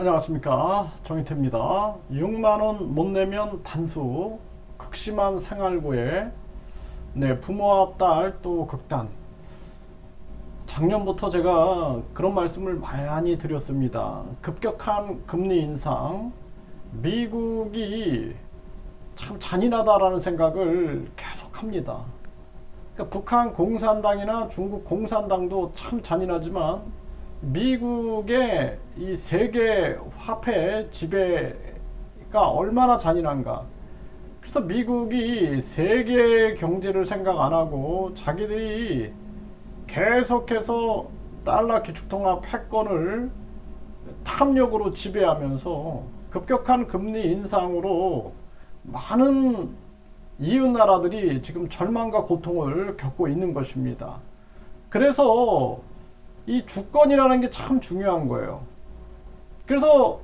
안녕하십니까, 정희태입니다. 6만원 못 내면 단수, 극심한 생활고에 부모와 딸 또 극단. 작년부터 제가 그런 말씀을 많이 드렸습니다. 급격한 금리 인상, 미국이 참 잔인하다라는 생각을 계속합니다. 그러니까 북한 공산당이나 중국 공산당도 참 잔인하지만 미국의 이 세계 화폐 지배가 얼마나 잔인한가. 그래서 미국이 세계 경제를 생각 안 하고 자기들이 계속해서 달러 기축통화 패권을 탐욕으로 지배하면서 급격한 금리 인상으로 많은 이웃 나라들이 지금 절망과 고통을 겪고 있는 것입니다. 그래서 이 주권이라는 게 참 중요한 거예요. 그래서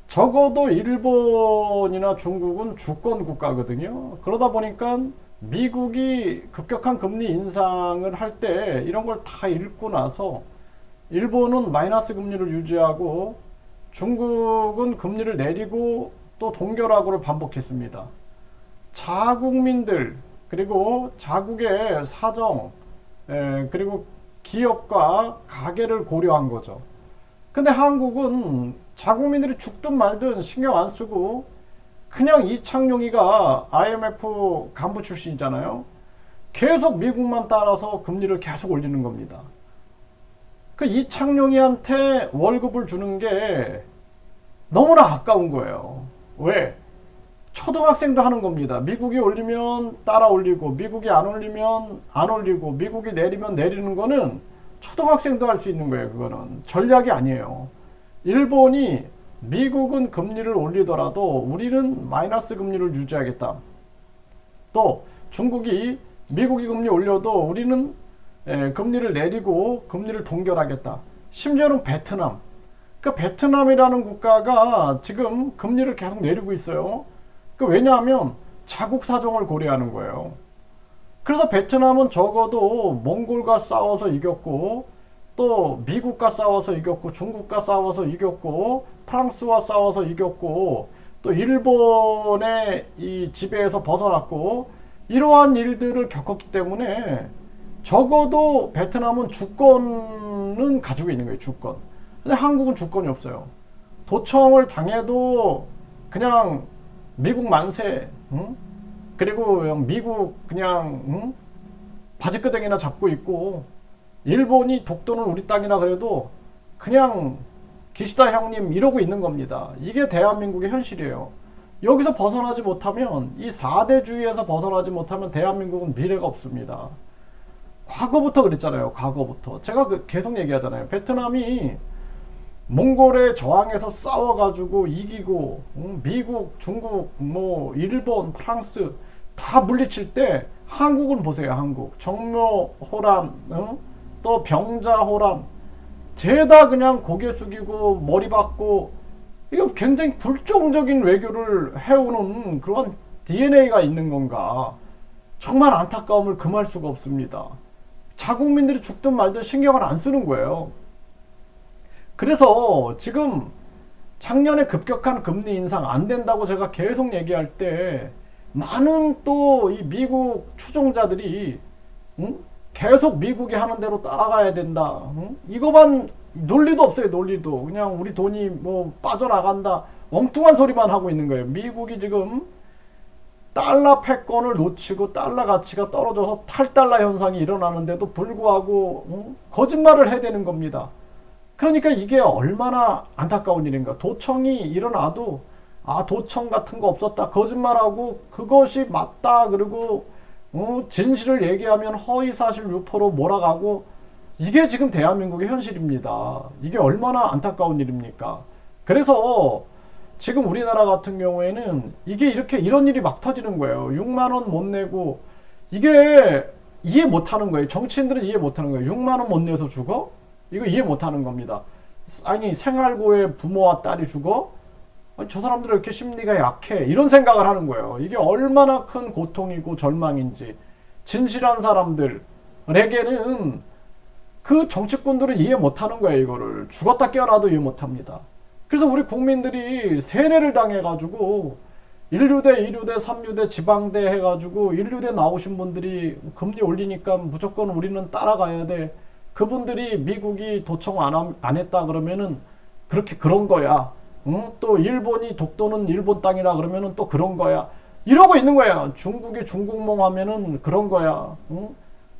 적어도 일본이나 중국은 주권 국가거든요. 그러다 보니까 미국이 급격한 금리 인상을 할 때 이런 걸 다 읽고 나서 일본은 마이너스 금리를 유지하고 중국은 금리를 내리고 또 동결하고를 반복했습니다. 자국민들 그리고 자국의 사정 그리고 기업과 가계를 고려한 거죠. 근데 한국은 자국민들이 죽든 말든 신경 안 쓰고 그냥 이창용이가 IMF 간부 출신이잖아요. 계속 미국만 따라서 금리를 계속 올리는 겁니다. 그 이창용이한테 월급을 주는 게 너무나 아까운 거예요. 왜? 초등학생도 하는 겁니다. 미국이 올리면 따라 올리고 미국이 안 올리면 안 올리고 미국이 내리면 내리는 거는 초등학생도 할 수 있는 거예요. 그거는 전략이 아니에요. 일본이 미국은 금리를 올리더라도 우리는 마이너스 금리를 유지하겠다. 또 중국이 미국이 금리 올려도 우리는 금리를 내리고 금리를 동결하겠다. 심지어는 베트남. 그 베트남이라는 국가가 지금 금리를 계속 내리고 있어요. 왜냐하면 자국 사정을 고려하는 거예요. 그래서 베트남은 적어도 몽골과 싸워서 이겼고 또 미국과 싸워서 이겼고 중국과 싸워서 이겼고 프랑스와 싸워서 이겼고 또 일본의 이 지배에서 벗어났고 이러한 일들을 겪었기 때문에 적어도 베트남은 주권은 가지고 있는 거예요. 주권. 근데 한국은 주권이 없어요. 도청을 당해도 그냥 미국 만세, 응? 그리고 미국 그냥 바지끄댕이나 잡고 있고 일본이 독도는 우리 땅이라 그래도 그냥 기시다 형님 이러고 있는 겁니다. 이게 대한민국의 현실이에요. 여기서 벗어나지 못하면 이 4대주의에서 벗어나지 못하면 대한민국은 미래가 없습니다. 과거부터 그랬잖아요. 과거부터. 제가 계속 얘기하잖아요. 베트남이 몽골에 저항해서 싸워가지고 이기고 미국, 중국, 일본, 프랑스 다 물리칠 때 한국은 보세요. 한국 정묘호란, 또 병자호란 죄다 그냥 고개 숙이고 머리 박고 이거 굉장히 굴종적인 외교를 해오는 그런 DNA가 있는 건가. 정말 안타까움을 금할 수가 없습니다. 자국민들이 죽든 말든 신경을 안 쓰는 거예요. 그래서 지금 작년에 급격한 금리 인상 안 된다고 제가 계속 얘기할 때 많은 또 이 미국 추종자들이 계속 미국이 하는 대로 따라가야 된다. 이거만 논리도 없어요. 논리도. 그냥 우리 돈이 빠져나간다. 엉뚱한 소리만 하고 있는 거예요. 미국이 지금 달러 패권을 놓치고 달러 가치가 떨어져서 탈달러 현상이 일어나는데도 불구하고 거짓말을 해대는 겁니다. 그러니까 이게 얼마나 안타까운 일인가. 도청이 일어나도 도청 같은 거 없었다 거짓말하고 그것이 맞다 그리고 진실을 얘기하면 허위사실 유포로 몰아가고 이게 지금 대한민국의 현실입니다. 이게 얼마나 안타까운 일입니까. 그래서 지금 우리나라 같은 경우에는 이게 이런 일이 막 터지는 거예요. 6만원 못 내고 이게 이해 못하는 거예요. 정치인들은 이해 못하는 거예요. 6만원 못 내서 죽어? 이거 이해 못하는 겁니다. 아니 생활고에 부모와 딸이 죽어? 아니, 저 사람들은 이렇게 심리가 약해 이런 생각을 하는 거예요. 이게 얼마나 큰 고통이고 절망인지. 진실한 사람들에게는 그 정치꾼들은 이해 못하는 거예요. 이거를 죽었다 깨어나도 이해 못합니다. 그래서 우리 국민들이 세뇌를 당해가지고 1류대, 2류대, 3류대, 지방대 해가지고 1류대 나오신 분들이 금리 올리니까 무조건 우리는 따라가야 돼. 그분들이 미국이 도청 안 했다 그러면은 그렇게 그런 거야. 응? 또 일본이 독도는 일본 땅이라 그러면은 또 그런 거야. 이러고 있는 거야. 중국이 중국몽 하면은 그런 거야. 응?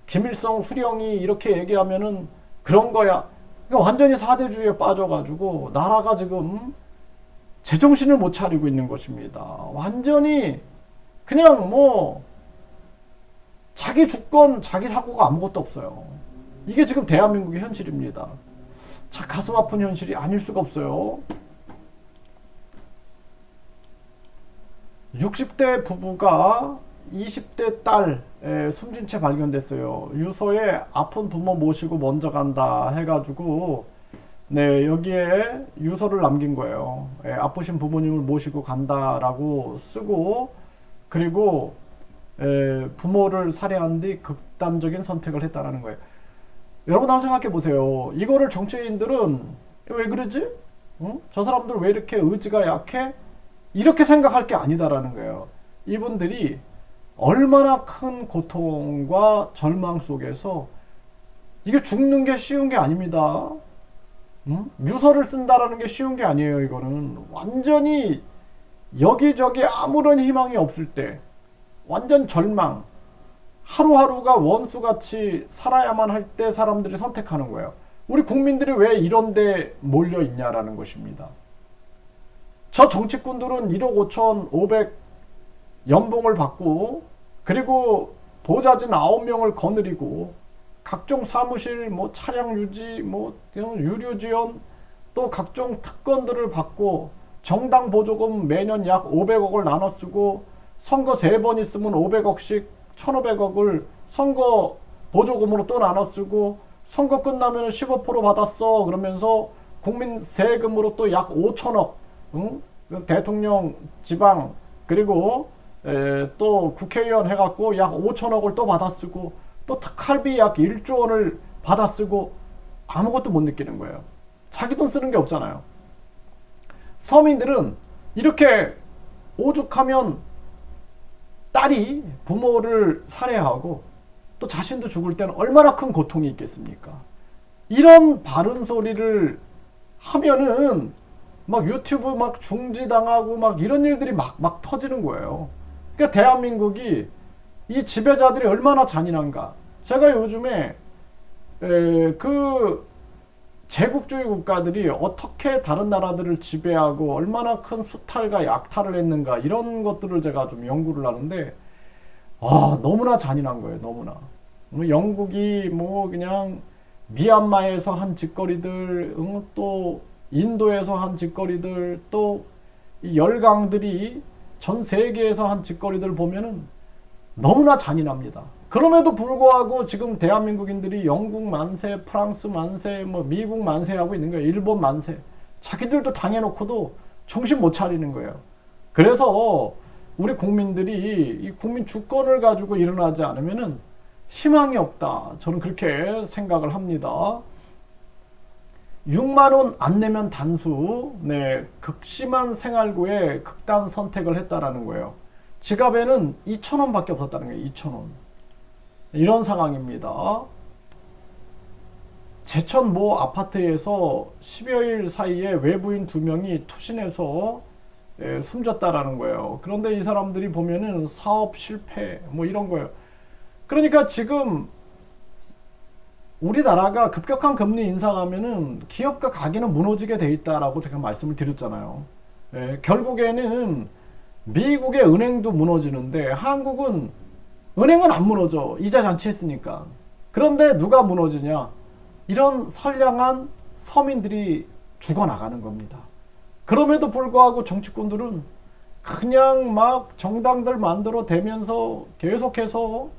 김일성 수령이 이렇게 얘기하면은 그런 거야. 그러니까 완전히 사대주의에 빠져가지고 나라가 지금 제정신을 못 차리고 있는 것입니다. 완전히 그냥 뭐 자기 주권, 자기 사고가 아무것도 없어요. 이게 지금 대한민국의 현실입니다. 자, 가슴 아픈 현실이 아닐 수가 없어요. 60대 부부가 20대 딸 숨진 채 발견됐어요. 유서에 아픈 부모 모시고 먼저 간다 해가지고 네, 여기에 유서를 남긴 거예요. 아프신 부모님을 모시고 간다라고 쓰고 그리고 부모를 살해한 뒤 극단적인 선택을 했다라는 거예요. 여러분 한번 생각해 보세요. 이거를 정치인들은 왜 그러지? 응? 저 사람들 왜 이렇게 의지가 약해? 이렇게 생각할 게 아니다라는 거예요. 이분들이 얼마나 큰 고통과 절망 속에서 이게 죽는 게 쉬운 게 아닙니다. 응? 유서를 쓴다라는 게 쉬운 게 아니에요. 이거는 완전히 여기저기 아무런 희망이 없을 때 완전 절망, 하루하루가 원수같이 살아야만 할 때 사람들이 선택하는 거예요. 우리 국민들이 왜 이런 데 몰려 있냐라는 것입니다. 저 정치꾼들은 1억 5,500 연봉을 받고 그리고 보좌진 9명을 거느리고 각종 사무실 뭐 차량 유지 뭐 유류 지원 또 각종 특권들을 받고 정당 보조금 매년 약 500억을 나눠 쓰고 선거 3번 있으면 500억씩 1,500억을 선거 보조금으로 또 나눠 쓰고 선거 끝나면 15% 받았어 그러면서 국민 세금으로 또 약 5천억 응? 대통령 지방 그리고 또 국회의원 해갖고 약 5천억을 또 받아 쓰고 또 특활비 약 1조 원을 받아 쓰고 아무것도 못 느끼는 거예요. 자기 돈 쓰는 게 없잖아요. 서민들은 이렇게 오죽하면 딸이 부모를 살해하고 또 자신도 죽을 때는 얼마나 큰 고통이 있겠습니까? 이런 바른 소리를 하면은 막 유튜브 막 중지당하고 막 이런 일들이 막 터지는 거예요. 그러니까 대한민국이 이 지배자들이 얼마나 잔인한가. 제가 요즘에 그 제국주의 국가들이 어떻게 다른 나라들을 지배하고 얼마나 큰 수탈과 약탈을 했는가 이런 것들을 제가 좀 연구를 하는데 너무나 잔인한 거예요. 너무나. 영국이 뭐 그냥 미얀마에서 한 짓거리들 또 인도에서 한 짓거리들 또 이 열강들이 전 세계에서 한 짓거리들 보면은 너무나 잔인합니다. 그럼에도 불구하고 지금 대한민국인들이 영국 만세, 프랑스 만세, 뭐 미국 만세하고 있는 거예요. 일본 만세. 자기들도 당해놓고도 정신 못 차리는 거예요. 그래서 우리 국민들이 이 국민 주권을 가지고 일어나지 않으면은 희망이 없다. 저는 그렇게 생각을 합니다. 6만 원 안 내면 단수, 네, 극심한 생활고에 극단 선택을 했다라는 거예요. 지갑에는 2,000원 밖에 없었다는 거예요. 2,000원. 이런 상황입니다. 제천 모 아파트에서 10여일 사이에 외부인 2명이 투신해서 숨졌다라는 거예요. 그런데 이 사람들이 보면은 사업 실패 뭐 이런 거예요. 그러니까 지금 우리나라가 급격한 금리 인상하면은 기업과 가게는 무너지게 돼 있다라고 제가 말씀을 드렸잖아요. 결국에는 미국의 은행도 무너지는데 한국은 은행은 안 무너져. 이자 잔치했으니까. 그런데 누가 무너지냐? 이런 선량한 서민들이 죽어나가는 겁니다. 그럼에도 불구하고 정치꾼들은 그냥 막 정당들 만들어 대면서 계속해서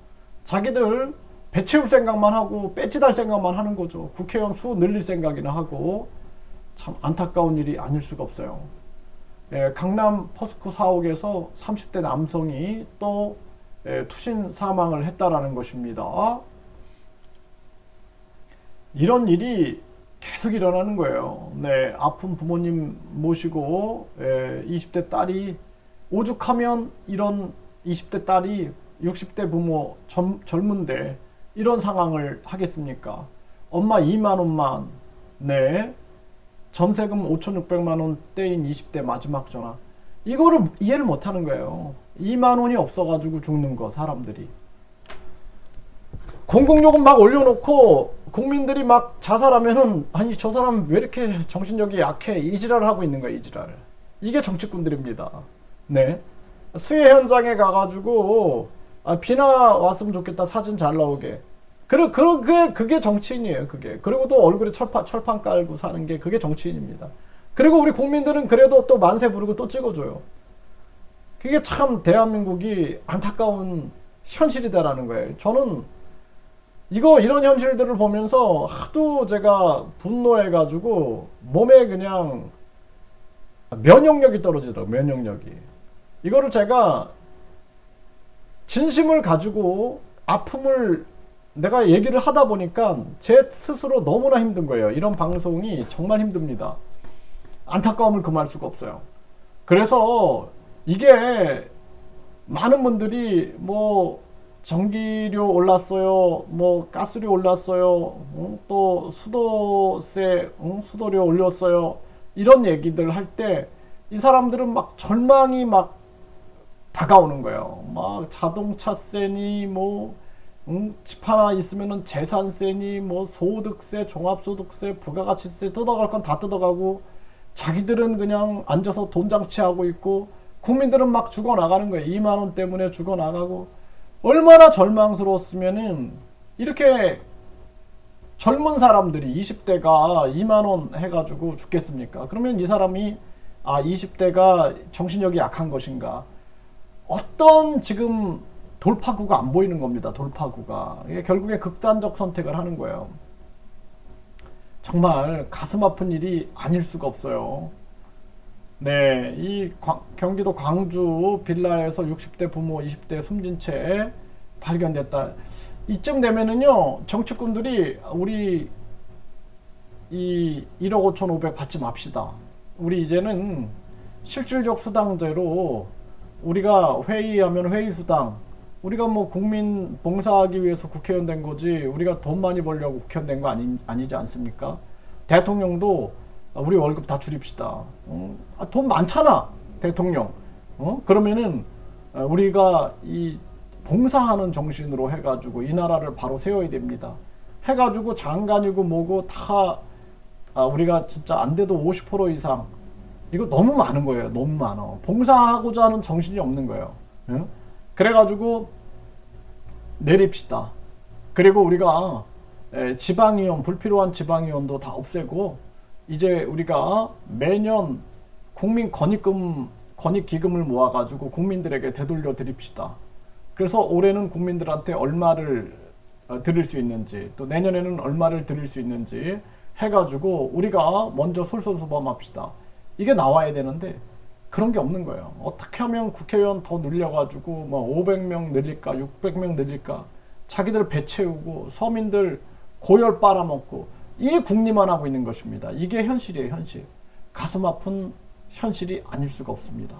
자기들 배 채울 생각만 하고 배지달 생각만 하는 거죠. 국회의원 수 늘릴 생각이나 하고 참 안타까운 일이 아닐 수가 없어요. 강남 포스코 사옥에서 30대 남성이 또 투신 사망을 했다라는 것입니다. 이런 일이 계속 일어나는 거예요. 네, 아픈 부모님 모시고 20대 딸이 오죽하면 이런 20대 딸이 60대 부모 젊은데 이런 상황을 하겠습니까? 엄마 2만 원만, 네, 전세금 5,600만 원 떼인 20대 마지막 전화. 이거를 이해를 못 하는 거예요. 2만 원이 없어가지고 죽는 거, 사람들이. 공공요금 막 올려놓고 국민들이 막 자살하면은, 아니 저 사람 왜 이렇게 정신력이 약해, 이 지랄을 하고 있는 거야, 이 지랄. 이게 정치꾼들입니다. 네, 수해 현장에 가가지고 비나 왔으면 좋겠다, 사진 잘 나오게. 그게 정치인이에요, 그게. 그리고 또 얼굴에 철판 깔고 사는 게 그게 정치인입니다. 그리고 우리 국민들은 그래도 또 만세 부르고 또 찍어줘요. 그게 참 대한민국이 안타까운 현실이다라는 거예요. 저는 이런 현실들을 보면서 하도 제가 분노해가지고 몸에 그냥 면역력이 떨어지더라고요, 면역력이. 이거를 제가 진심을 가지고 아픔을 내가 얘기를 하다 보니까 제 스스로 너무나 힘든 거예요. 이런 방송이 정말 힘듭니다. 안타까움을 금할 수가 없어요. 그래서 이게 많은 분들이 뭐 전기료 올랐어요, 뭐 가스료 올랐어요, 또 수도세, 수도료 올렸어요, 이런 얘기들 할 때 이 사람들은 막 절망이 막 다가오는 거예요. 막 자동차세니 뭐 집 하나 있으면은 재산세니 뭐 소득세, 종합소득세, 부가가치세, 뜯어갈 건 다 뜯어가고 자기들은 그냥 앉아서 돈 장치하고 있고 국민들은 막 죽어나가는 거예요. 2만 원 때문에 죽어나가고. 얼마나 절망스러웠으면은 이렇게 젊은 사람들이 20대가 2만 원 해가지고 죽겠습니까? 그러면 이 사람이 20대가 정신력이 약한 것인가? 어떤 지금 돌파구가 안 보이는 겁니다. 돌파구가. 이게 결국에 극단적 선택을 하는 거예요. 정말 가슴 아픈 일이 아닐 수가 없어요. 네, 이 경기도 광주 빌라에서 60대 부모 20대 숨진 채 발견됐다. 이쯤 되면은요, 정치꾼들이 우리 이 1억 5,500 받지 맙시다. 우리 이제는 실질적 수당제로 우리가 회의하면 회의 수당, 우리가 뭐 국민 봉사하기 위해서 국회의원 된 거지 우리가 돈 많이 벌려고 국회의원 된 거 아니지 않습니까? 대통령도 우리 월급 다 줄입시다. 돈 많잖아, 대통령. 그러면은 우리가 이 봉사하는 정신으로 해가지고 이 나라를 바로 세워야 됩니다. 해가지고 장관이고 뭐고 다 우리가 진짜 안 돼도 50% 이상, 이거 너무 많은 거예요. 너무 많아. 봉사하고자 하는 정신이 없는 거예요. 그래가지고 내립시다. 그리고 우리가 지방의원, 불필요한 지방의원도 다 없애고 이제 우리가 매년 국민 권익기금을 모아가지고 국민들에게 되돌려 드립시다. 그래서 올해는 국민들한테 얼마를 드릴 수 있는지, 또 내년에는 얼마를 드릴 수 있는지 해가지고 우리가 먼저 솔선수범합시다. 이게 나와야 되는데 그런 게 없는 거예요. 어떻게 하면 국회의원 더 늘려가지고 뭐 500명 늘릴까, 600명 늘릴까, 자기들 배 채우고 서민들 고열 빨아먹고, 이 궁리만 하고 있는 것입니다. 이게 현실이에요, 현실. 가슴 아픈 현실이 아닐 수가 없습니다.